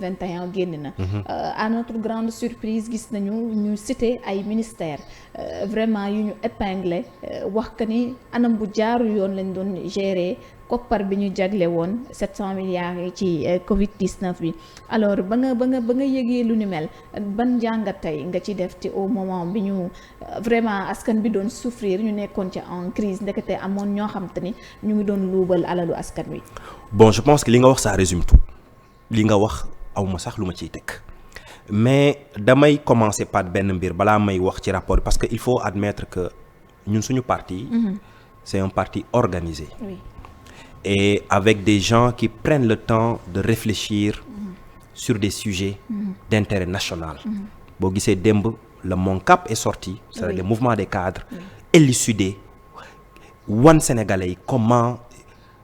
2021 génn na. À notre grande surprise gis nañu ñu cité ay ministères vraiment yu ñu épinglé wax que ni anam bu jaaru yoon lañ doon gérer koppar bi ñu jagle woon 700 milliards yi ci Covid 19 bi. alors ba nga yëgee lu ni mel ban jàngat tey nga ci def ci au moment bi ñu vraiment askan bi doon souffrir ñu nekkoon ci en crise ndekete amoon ñoo xam te ni ñu ngi doon luubal alalu askan wi. bon je pense que li nga wax ça résume tout li nga wax awma sax lu ma ciy teg mais damay commencer par benn mbir balaa may wax ci rapport bi parce que il faut admettre que ñun suñu parti. C'est un parti organisé. Oui. Et avec des gens qui prennent le temps de réfléchir sur des sujets d'intérêt national. boo gisee démb le MONCAP est sorti, c'est-à-dire le mouvement des cadres, élucidé wan Sénégalais yi comment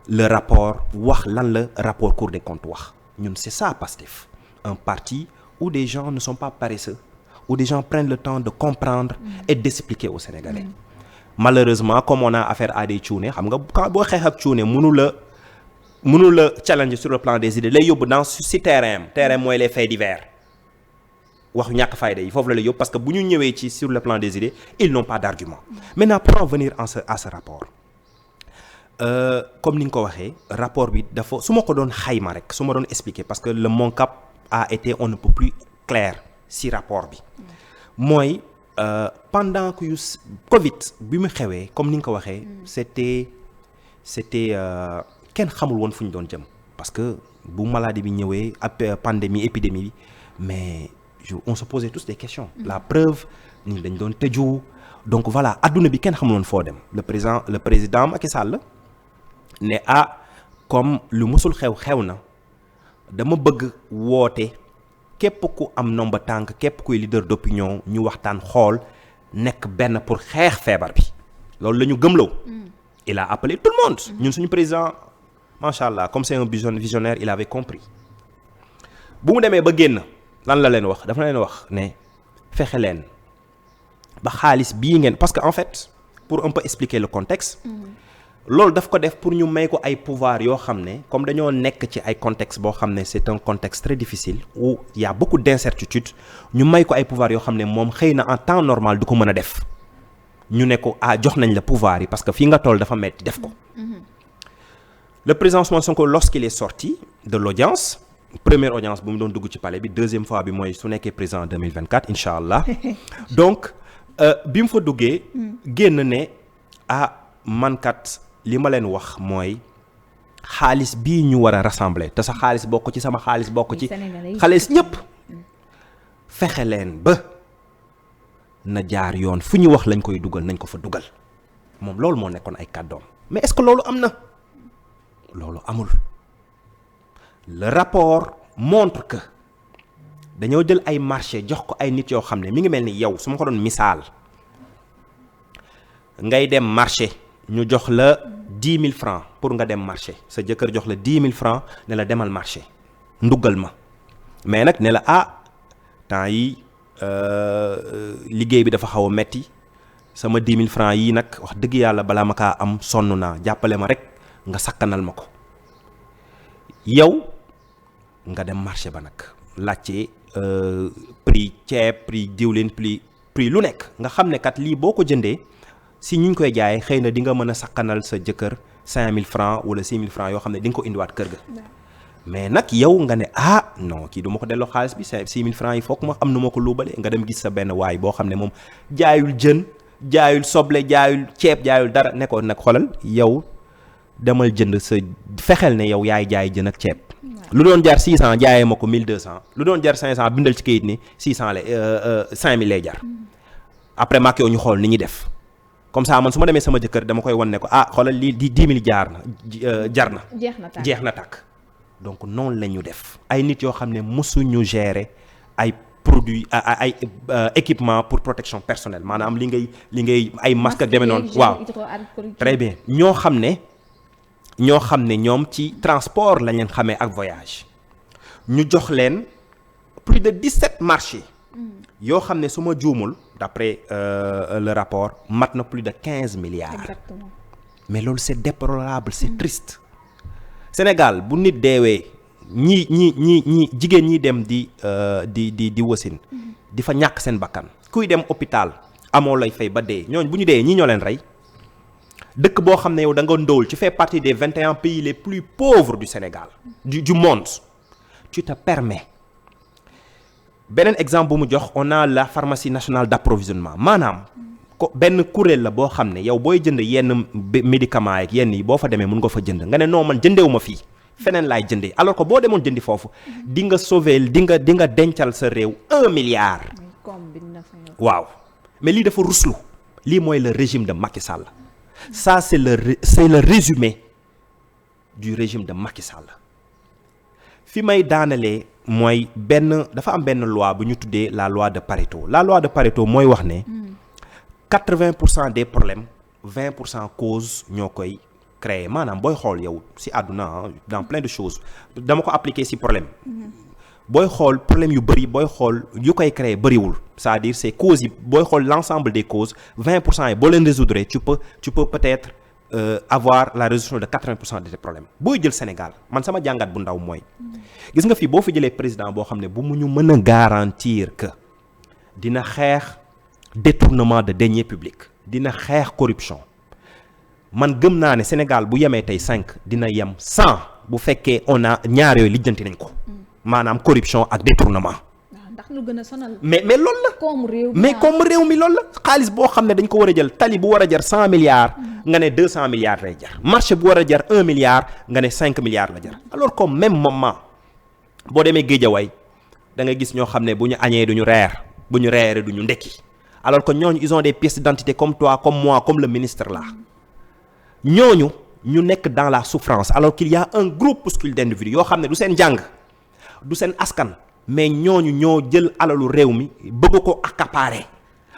le rapport wax lan la rapport Cour des comptes wax ñun c'est ça Pastef, un parti où des gens ne sont pas paresseux, où des gens prennent le temps de comprendre et d'expliquer aux Sénégalais. Malheureusement comme on a affaire à des cuune xam nga quand boo xeex ak cuune mënu la challenge sur le plan des idées lay yóbbu dans si terrain mooy les faits divers waxu ñàkk fayda yi foofu la lay yóbbu parce que bu ñu ñëwee ci sur le plan des idées ils n'ont pas d'argument. Maintenant pour en venir à ce rapport comme ni nga ko waxee rapport bi dafa su ma ko doon xayma rek su ma doon expliquer parce que le MONCAP a été on ne peut plus clair si rapport bi mooy pendant que Covid bi mu xewee comme ni nga ko waxee c'était kenn xamul woon fu ñu doon jëm parce que bu maladie bi ñëwee ab pandémie épidémie bi mais on se posait tous des questions. La preuve ni dañ doon tëju donc voilà adduna bi kenn xamul woon foo dem le président Macky Sall ne comme lu musul xew na dama bëgg woote képp ku am nomba tànk képp kuy leader d'opinion ñu waxtaan xool nekk benn pour xeex feebar bi loolu la ñu gëmloo. Il a appelé tout le monde. ñun suñu président macha allah comme c'est un visionnaire il avait compris bu mu demee ba génn lan la leen wax dafa leen wax ne fexe leen ba xaalis bii ngeen parce que en fait pour un peu expliquer le contexte. loolu daf ko def pour ñu may ko ay pouvoir yoo xam ne comme dañoo nekk ci ay contexte boo xam ne c'est un contexte très difficile où il y a beaucoup d'incertitudes ñu may ko ay pouvoir yoo xam ne moom xëy na en temps normal du ko mën a def ñu ne ko jox nañ la pouvoir yi parce que fii nga toll dafa metti def ko. Le président Ousmane Sonko lorsqu'il est sorti de l'audience première audience bu mu doon dugg ci palais bi deuxième fois bi mooy su nekkee président 2024 incha allah donc bi mu fa duggee génn ne mankat li ma leen wax mooy xaalis bii ñu war a rassembler te sa xaalis bokk ci sama xaalis bokk ci xaalis ñëpp fexe leen ba na jaar yoon fu ñu wax lañ koy dugal nañ ko fa dugal moom loolu moo nekkoon ay kàddoom mais est-ce que loolu am na loolu amul le rapport montre que dañoo jël ay marché jox ko ay nit yoo xam ne mi ngi mel ni yow su ma ko doon misaal ngay dem marché ñu jox la 10 000 francs pour nga dem marché sa jëkkër jox la 10 000 francs ne la demal marché nduggal ma mais nag ne la temps yi liggéey bi dafa xaw a metti sama 10 000 francs yii nag wax dëgg yàlla balaa ma kaa am sonn naa jàppale ma rek nga sakkanal ma ko yow nga dem marché ba nag laajte prix ceeb prix diwlin prix lu nekk nga xam ne kat lii boo ko jëndee si ñu koy jaayee xëy na di nga mën a sakkanal sa jëkkër 5000 francs wala 6000 francs yoo xam ne di nga ko indiwaat kër ga mais nag yow nga ne non kii du ma ko delloo xaalis bi 6000 francs yi foog ma am nu ma ko luubalee nga dem gis sa benn waay boo xam ne moom jaayul jën jaayul soble jaayul ceeb jaayul dara ne ko nag xoolal yow demal jënd sa fexeel ne yow yaay jaay jën ak ceeb lu doon jar 600 jaayee ma ko 1200 lu doon jar 500 bindal ci kayit ni 600 la 5000 lay jar après maak yow ñu xool ni ñuy def comme ça man su ma demee sama jëkkër dama koy wan ne ko xoolal lii di 10 000 jar na jeex na tàkk donc noonu la ñu def ay nit yoo xam ne mësuñu gérer ay produits ay équipement pour protection personnelle maanaam li ngay ay masque ak demee noonu waaw très bien ñoo xam ne ñoom ci transport lañ leen xamee ak voyage ñu jox leen plus de 17 marchés yoo xam ne su ma juumul d'après le rapport mat na plus de 15 milliards. Exactement. Mais loolu c'est déplorable c'est triste Sénégal bu nit deewee ñi jigéen ñi dem di wasin di fa ñàkk seen bakkan kuy dem hôpital amoo lay fay ba dee ñooñ bu ñu dee ñii ñoo leen rey dëkk boo xam ne yow da nga ndóol tu fais partie des 21 pays les plus pauvres du Sénégal du monde tu te permets beneen exemple bu mu jox on a la pharmacie nationale d'approvisionnement maanaam ko benn kuréel la boo xam ne yow booy jënd yenn médicaments ak yenn yi boo fa demee mun nga fa jënd nga ne non man jëndeewu ma fii feneen laay jëndee alors que boo demoon jëndi foofu di nga sauver di nga dencal sa réew 1 milliard. waaw mais lii dafa ruslu lii mooy le régime de Macky Sall ça c'est le résumé du régime de Macky Sall fi may daanalee mooy dafa am benn loi bu ñu tuddee la loi de Pareto la loi de Pareto mooy wax ne 80% des problèmes 20% cause ñoo koy créer maanaam booy xool yow ci àdduna dans plein de choses dama ko appliquer ci problème booy xool problème yu bëri booy xool yu koy créer bëriwul c'est-à-dire c'est causes yi booy xool l'ensemble des causes 20% yi boo leen résoudre tu peux peut-être avoir la résolution de 80% des problèmes booy jël Sénégal man sama jàngat bu ndaw mooy gis nga fii boo fi jëlee président boo xam ne bu mu ñu mën a garantir que dina xeex détournement de deniers publics dina xeex corruption man gëm naa ne Sénégal bu yemee tey 5 dina yem 100 bu fekkee on a ñaar yooyu lijjanti nañ ko maanaam corruption ak détournement. ndax lu gën a sonal. mais loolu la. comme réew mi loolu la xaalis boo xam ne dañ ko war a jël tali bu war a jar 100 milliards. nga ne 200 milliards lay jar. marché bu war a jar 1 milliard nga ne 5 milliards la jar. alors qu'au même moment boo demee Guédiawaye da nga gis ñoo xam ne bu ñu añee du ñu reer bu ñu reeree du ñu ndekki alors que ñooñu ils ont des pièces d'identité comme toi comme moi comme le ministre là ñooñu ñu nekk dans la souffrance alors qu'il y a un groupuscule d'individus yoo xam ne du seen jàng du seen askan mais ñooñu ñoo jël alalu réew mi bëgg ko accaparer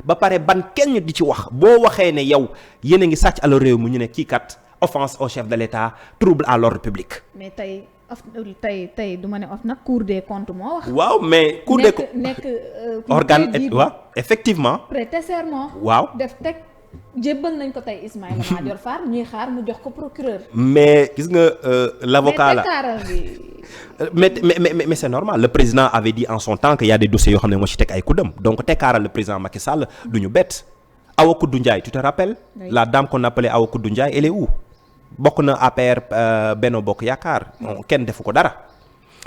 ba pare ban kenn di ci wax boo waxee ne yow yéen a ngi sàcc alalu réew mi ñu ne kii kat offense au chef de l'État trouble à l'ordre public. mais tey du ma ne nag Cour des comptes moo wax. waaw mais Cour des comptes nekk organe waaw effectivement. prêter serment. waaw def teg jébbal nañ ko tey Ismaïla Madior Fall ñuy xaar mu jox ko procureur. mais gis nga l'avocat la mais mais c'est normal le président avait dit en son temps qu'il y a des dossiers yoo xam ne moo ci teg ay kuddam donc tekkaaral le président Macky Sall du ñu bett. Awa Koudou Ndiaye tu te rappelles. Oui. La dame qu'on appelait Awa Koudou Ndiaye elle est où. bokk na APR Benno Bokk Yaakaar kenn defu ko dara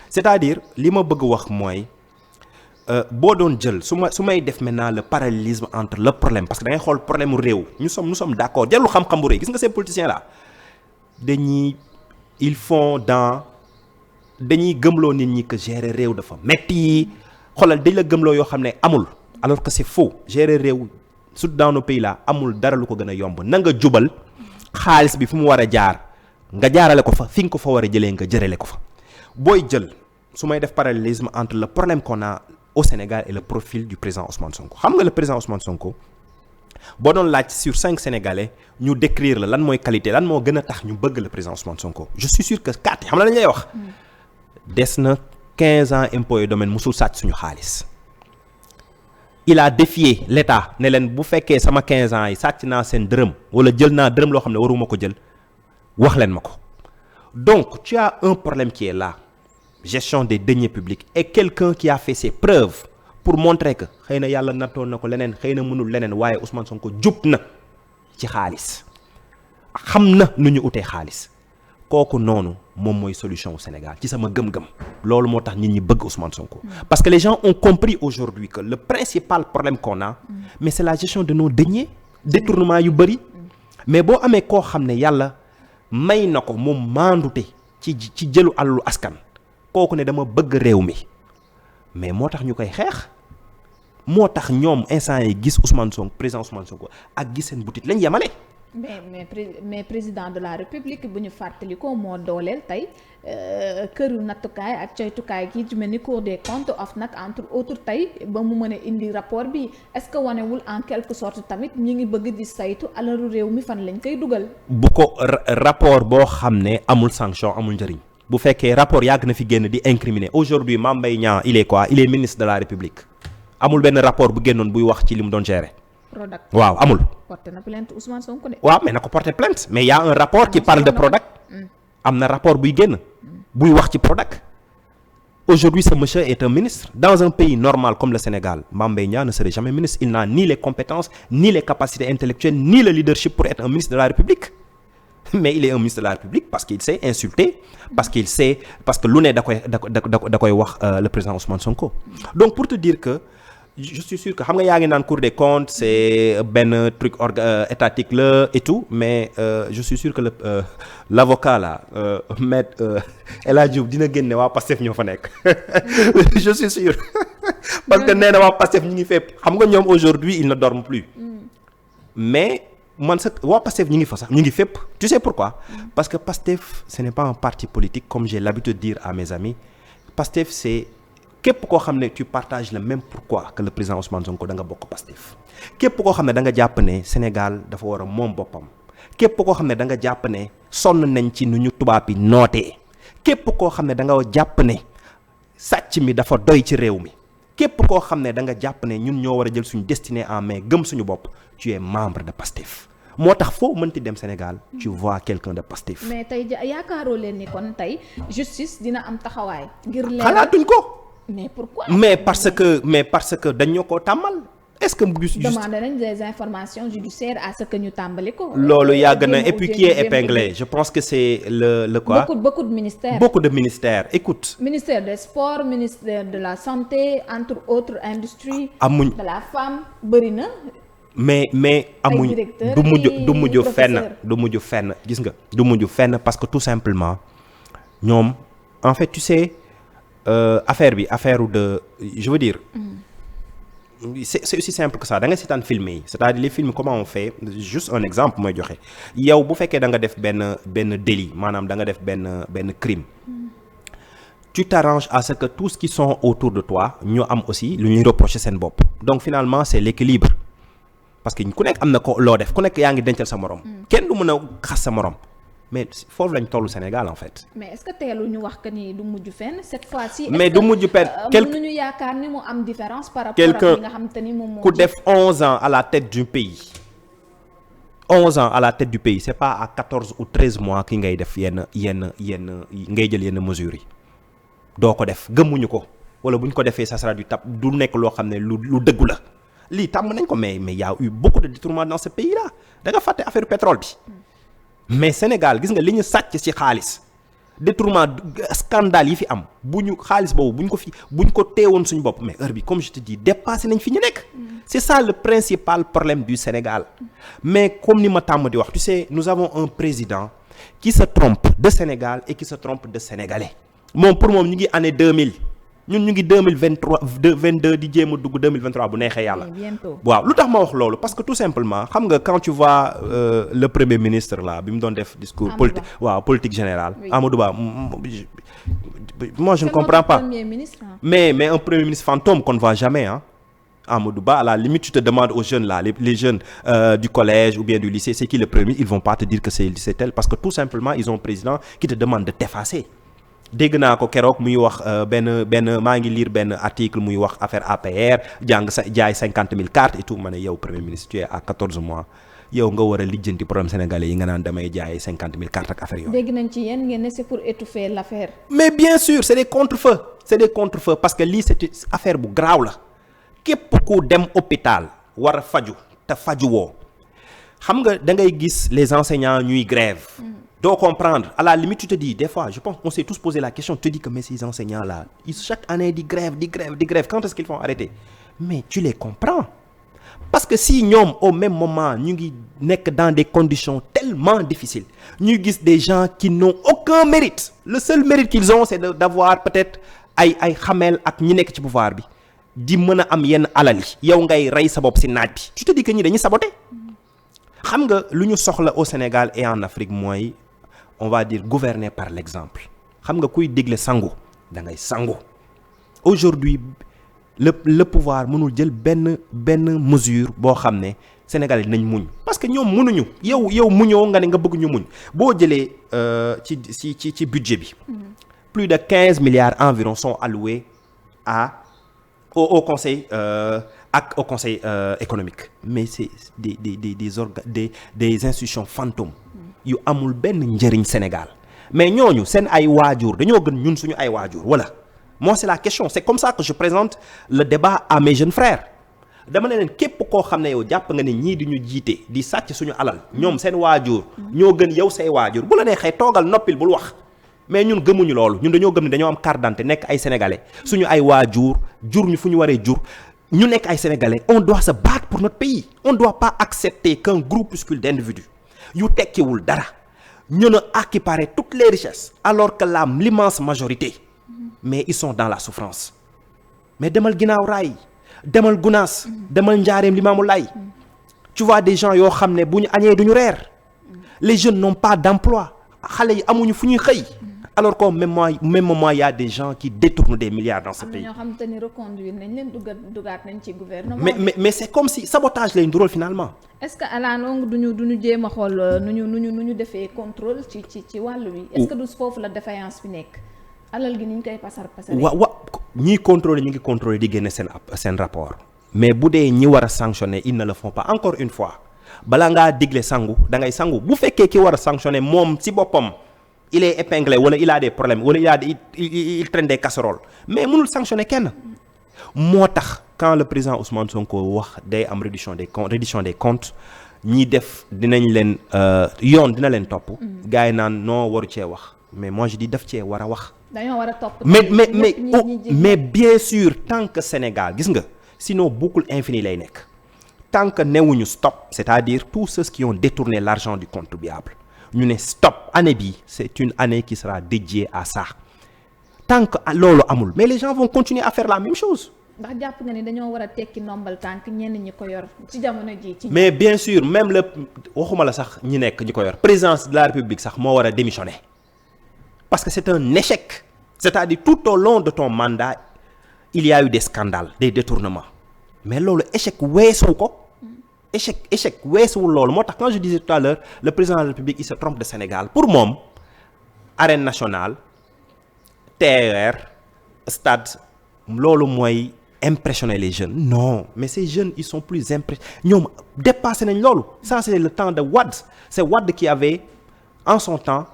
c'est-à-dire li ma bëgg wax mooy boo doon jël su may def maintenant le parallélisme entre le problème parce que da ngay xool problème mu réew nous sommes d'accord jarul xam-xam bu rëy gis nga ces politiciens là dañuy gëmloo nit ñi que gérer réew dafa metti xoolal dañ la gëmloo yoo xam ne amul alors que c'est faux gérer réew surtout dans nos pays là amul dara lu ko gën a yomb na nga jubal xaalis bi fu mu war a jaar nga jaarale ko fa fi nga ko fa war a jëlee nga jërale ko fa booy jël su may def parallélisme entre le problème qu'on a au Sénégal et le profil du président Ousmane Sonko xam nga le président Ousmane Sonko boo doon laaj sur 5 Sénégalais ñu décrire la lan mooy qualité lan moo gën a tax ñu bëgg le président Ousmane Sonko je suis sûr que 4 yi xam nga dañ lay wax des na 15 ans impôts et domaines musul sàcc suñu xaalis il a défié l'État ne leen bu fekkee sama 15 ans yi sàcc naa seen dërëm wala jël naa dërëm loo xam ne waruma ko jël wax leen ma ko donc tu as un problème qui est là gestion des deniers publics et quelqu'un qui a fait ses preuves pour montrer que xëy na yàlla nattoon na ko leneen xëy na mënul leneen waaye Ousmane Sonko jub na ci xaalis xam na nu ñu utee xaalis kooku noonu moom mooy solution au Sénégal ci sama gëm-gëm loolu moo tax nit ñi bëgg Ousmane Sonko parce que les gens ont compris aujourd'hui que le principal problème qu'on a mais c'est la gestion de nos deniers détournement yu bëri mais boo amee koo xam ne yàlla may na ko moom maandute ci jëlu alalu askan kooku ne dama bëgg réew mi mais moo tax ñu koy xeex moo tax ñoom instant yi gis Ousmane Sonko président Ousmane Sonko ak gis seen butit lañ yemale mais président de la république bu ñu fàttali ko moo dooleel tey këru nattukaay ak coytukaay gi ju mel ni Cour des comptes OFNAC entre autres tey ba mu mën a indi rapport bi est-ce que wanewul en quelque sorte tamit ñu ngi bëgg di saytu alalu réew mi fan lañ koy dugal. bu ko rapport boo xam ne amul sanction amul njëriñ bu fekkee rapport yàgg na fi génn di incriminer aujourd'hui Mame Mbaye Niang il est quoi il est ministre de la république amul benn rapport bu génnoon buy wax ci li mu doon gérer. Prodac waaw amul. porté na plainte Ousmane Sonko de. waaw mais na ko porté plainte mais y a un rapport qui parle de Prodac am na rapport buy génn buy wax ci Prodac Aujourd'hui, ce monsieur est un ministre. Dans un pays normal comme le Sénégal, Mame Mbaye Niang ne serait jamais ministre. Il n'a ni les compétences, ni les capacités intellectuelles, ni le leadership pour être un ministre de la République. Mais il est un ministre de la République parce qu'il sait insulter, parce que lu ne da koy wax le président Ousmane Sonko. Donc pour te dire que je suis sûr que xam nga yaa ngi naan Cour des comptes c'est benn truc étatique là et tout, mais je suis sûr que l'avocat là maître El Hadji Diouf dina génne waa Pastef ñoo fa nekk je suis sûr parce que nee na waa Pastef ñu ngi fépp xam nga ñoom aujourd'hui ils ne dorment plus mais man sax waa Pastef ñu ngi fa sax ñu ngi fépp. Tu sais pourquoi? Parce que Pastef ce n'est pas un parti politique comme j'ai l'habitude de dire à mes amis. Pastef c'est képp koo xam ne tu partages le même pourquoi que le président Ousmane Sonko da nga bokk Pastef. képp koo xam ne da nga jàpp ne Sénégal dafa war a moom boppam. képp koo xam ne da nga jàpp ne sonn nañ ci nu ñu tubaab yi nootee. képp koo xam ne da nga jàpp ne sàcc mi dafa doy ci réew mi. képp koo xam ne da nga jàpp ne ñun ñoo war a jël suñu destinée en main gëm suñu bopp tu es membre de Pastef. moo tax foo mënti dem Sénégal tu vois quelqu'un de Pastef. mais tey yaakaaroo leen ni kon tey justice dina am taxawaay. ngir leeral xalaatuñ ko. mais pourquoi. mais parce que dañoo koo tàmmal. est-ce que demandé nañ des informations judiciaires à ce que ñu tàmbali ko. loolu yàgg na et puis qui est épinglé je pense que c'est le quoi. beaucoup de ministères. beaucoup de ministères écoute. ministère des sports ministère de la santé entre autres industries. amuñ de la femme bëri na. mais amuñ du mujj fenn gis nga du mujj fenn parce que tout simplement ñoom en fait tu sais affaire de je veux dire c'est aussi simple que ça da nga seetaan film yi c'est-à-dire les films comment on fait juste un exemple mooy joxe yow bu fekkee da nga def benn délit maanaam da nga def benn crime tu t'arranges à ce que tous ceux qui sont autour de toi ñoo am aussi lu ñuy reprocher seen bopp donc finalement c'est l'équilibre parce que ku nekk am na ko loo def ku nekk yaa ngi dencal sa morom. kenn du mën a xas sa morom mais foofu lañ tollu Sénégal en fait. mais est-ce que teelu ñu wax que ni du mujj fenn cette fois-ci. mais du mujj fenn mënuñu yaakaar ni mu am différence par rapport ak li nga xam te ni moom moo. ku def 11 ans à la tête du pays 11 ans à la tête du pays c'est pas à 14 ou 13 mois ki ngay def yenn ngay jël yenn mesures yi doo ko def gëmmuñu ko wala bu ñu ko defee ça sera du du nekk loo xam ne lu dëggu la. lii tàmm nañ ko mais y a eu beaucoup de détournements dans ce pays là da nga fàtte affaire pétrole bi mais Sénégal gis nga li ñu sàcc ci xaalis détournement scandale yi fi am bu ñu xaalis boobu bu ñu ko teewoon suñu bopp mais heure bi comme je te dis dépassé nañ fi ñu nekk. c'est ça le principal problème du Sénégal mais comme ni ma tàmm di wax tu sais nous avons un président qui se trompe de Sénégal et qui se trompe de Sénégalais moom pour moom ñu ngi année 2000. ñun ñu ngi 2023 22 di jéem a dugg 2023 bu neexee yàlla. waaw lu tax ma wax loolu parce que tout simplement xam nga quand tu vois le premier ministre là bi mu doon def discours politique générale. Amadou Ba moi je ne comprends pas. mais un premier ministre fantôme qu'on ne voit jamais hein. Amadou Ba à la limite tu te demandes aux jeunes là les jeunes du collège ou bien du lycée c'est qui le premier ils vont pas te dire que c'est tel parce que tout simplement ils ont un président qui te demande de t'effacer. dégg naa ko keroog muy wax benn maa ngi lire benn article muy wax affaire APR jaay 50 000 cartes et tout ma ne yow premier ministre tu es à 14 mois yow nga war a lijjanti problème sénégalais yi nga naan damay jaay 50 000 cartes ak affaire yooyu. dégg nañ ci yéen ngeen ne c'est pour étouffer l'affaire. mais bien sûr c'est des contre-feux parce que lii c'est affaire bu garaaw la képp ku dem hôpital war a faju te faju woo xam nga da ngay gis les enseignants ñuy grève. doo comprendre à la limite tu te dis des fois je pense on s'est tous posé la question tu te dis que mais ces enseignants là ils chaque année di grève quand est-ce qu'ils vont arrêter mais tu les comprends parce que si ñoom au même moment ñu ngi nekk dans des conditions tellement difficiles ñuy gis des gens qui n'ont aucun mérite le seul mérite qu'ils ont c'est d'avoir peut-être ay xamel ak ñi nekk ci pouvoir bi di mën a am yenn alal yi yow ngay rey sa bopp ci naaj bi tu te dis que ñi dañuy saboter xam nga lu ñu soxla au Sénégal et en Afrique mooy on va dire gouverner par l'exemple xam nga kuy digle sangu da ngay sangu aujourd'hui le pouvoir mënul jël benn mesure boo xam ne Sénégalais nañ muñ parce que ñoom mënuñu yow muñoo nga ne nga bëgg ñu muñ boo jëlee ci budget bi plus de 15 milliards environ sont alloués au conseil au conseil économique mais c'est des institutions fantômes yu amul benn njëriñ Sénégal mais ñooñu seen ay waajur dañoo gën ñun suñu ay waajur wala moi c'est la question, c'est comme ça que je présente le débat à mes jeunes frères. dama ne leen képp koo xam ne yow jàpp nga ne ñii di ñu jiite di sàcc suñu alal ñoom seen waajur ñoo gën yow say waajur bu la neexee toogal noppil bul wax mais ñun gëmuñu loolu ñun dañoo gëm ne dañoo am carte d'identité nekk ay sénégalais suñu ay waajur jur ñu fu ñu waree jur ñu nekk ay sénégalais on doit se battre pour notre pays on doit pas accepter qu'un groupuscule d'individus yu tekkiwul dara ñu ne accaparer toutes les richesses alors que l'immense majorité mais ils sont dans la souffrance mais demal ginnaaw raay demal Gunaas demal Njaareem Limaamu Laay tu vois des gens yoo xam ne bu ñu añee du ñu reer les jeunes n'ont pas d'emploi xale yi amuñu fu ñuy xëy alors qu'au même moment il y a des gens qui détournent des milliards dans ce pays. am na ñoo xam te ni reconduire nañ leen dugaat nañ ci gouvernement. mais c'est comme si sabotage lay ndural finalement. est-ce que à la longue duñu jéem a xool nu ñu defee contrôle ci wàll wi. est-ce que du foofu la défaillance bi nekk. alal gi ni ñu koy pasar. ñiy contrôler ñu ngi contrôler di génne seen rapport mais bu dee ñi war a sanctionner ils ne le font pas encore une fois bala ngaa digle sangu da ngay sangu bu fekkee ki war a sanctionner moom ci boppam il est épinglé wala il a des problèmes wala il traîne des casseroles mais mënul sanctionner kenn moo tax quand le président Ousmane Sonko wax day am reddition des comptes ñi def dinañ leen yoon dina leen topp gars yi naan non waru cee wax mais moi je dis daf cee war a wax. dañoo war a topp mais bien sûr tant que Sénégal gis nga sinon boucle infini lay nekk tant que newuñu stop c'est-à-dire tous ceux qui ont détourné l'argent du contribuable ñu ne stop année bi c'est une année qui sera dédiée à ça tant que loolu amul mais les gens vont continuer à faire la même chose. ndax jàpp nga ni dañoo war a tekki ndombal tànk ñenn ñi ko yor ci jamono ji ci mais bien sûr même le waxuma la sax ñi nekk ñi ko yor présidence de la République sax moo war a démissionner. Parce que c'est un échec. C'est-à-dire tout au long de ton mandat, il y a eu des scandales, des détournements. Mais loolu échec weesuwu ko. échec weesuwul loolu moo tax quand je disais tout à l'heure le président de la République il se trompe de Sénégal pour moom arène nationale TER stade loolu mooy impressionner les jeunes non mais ces jeunes ils sont plus ñoom dépassé nañ loolu ça c'est le temps de Wade c'est Wade qui avait en son temps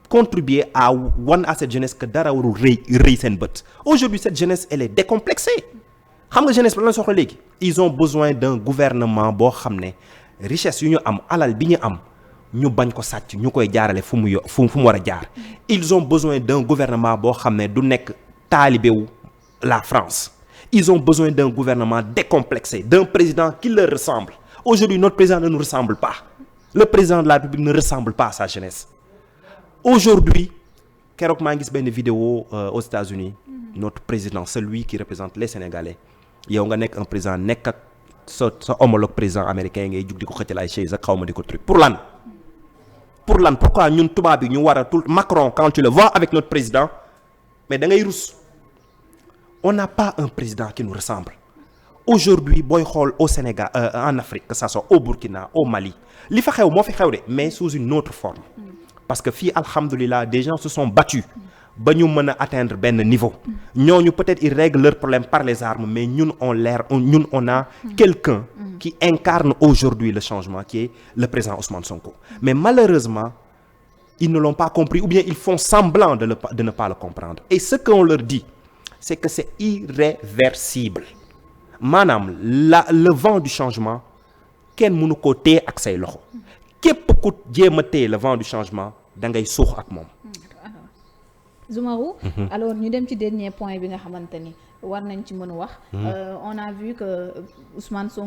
contribuer à wan à cette jeunesse que dara warul rëy seen bët aujourd'hui cette jeunesse elle est décomplexée xam nga jeunesse bi la soxla léegi ils ont besoin d'un gouvernement boo xam ne richesse yu ñu am alal bi ñu am ñu bañ ko sàcc ñu koy jaarale fu mu war a jaar ils ont besoin d'un gouvernement boo xam ne du nekk taalibewu la France ils ont besoin d'un gouvernement décomplexé d'un président qui leur ressemble aujourd'hui notre président ne nous ressemble pas le président de la République ne ressemble pas à sa jeunesse. Aujourd'hui keroog maa ngi gis benn vidéo aux États-Unis notre président celui qui représente les Sénégalais yow nga nekk un président nekk ak sa homologue président américain ngay jug di ko xëccal ay chaise ak xaw ma di ko truc pour lan pourquoi ñun tubaab bi ñu war a tout Macron quand tu le vois avec notre président mais da ngay rus on n'a pas un président qui nous ressemble aujourd'hui booy xool au Sénégal en Afrique que ça soit au Burkina au Mali li fa xew moo fi xew de mais sous une autre forme parce que fii alhamdulilah des gens se sont battus ba ñu mën a atteindre benn niveau ñooñu peut-être ils règlent leurs problèmes par les armes mais ñun on a quelqu'un qui incarne aujourd'hui le changement qui est le président Ousmane Sonko mais malheureusement ils ne l'ont pas compris ou bien ils font semblant de ne pas le comprendre et ce qu'on leur dit c'est que c'est irréversible maanaam le vent du changement kenn mënu ko téye ak say loxo képp ku jéem a téye le vent du changement da ngay suux ak moom. Zoumarou. alors ñu dem ci dernier point bi nga xamante ni war nañ ci mën a wax. on a vu que Ousmane Sonko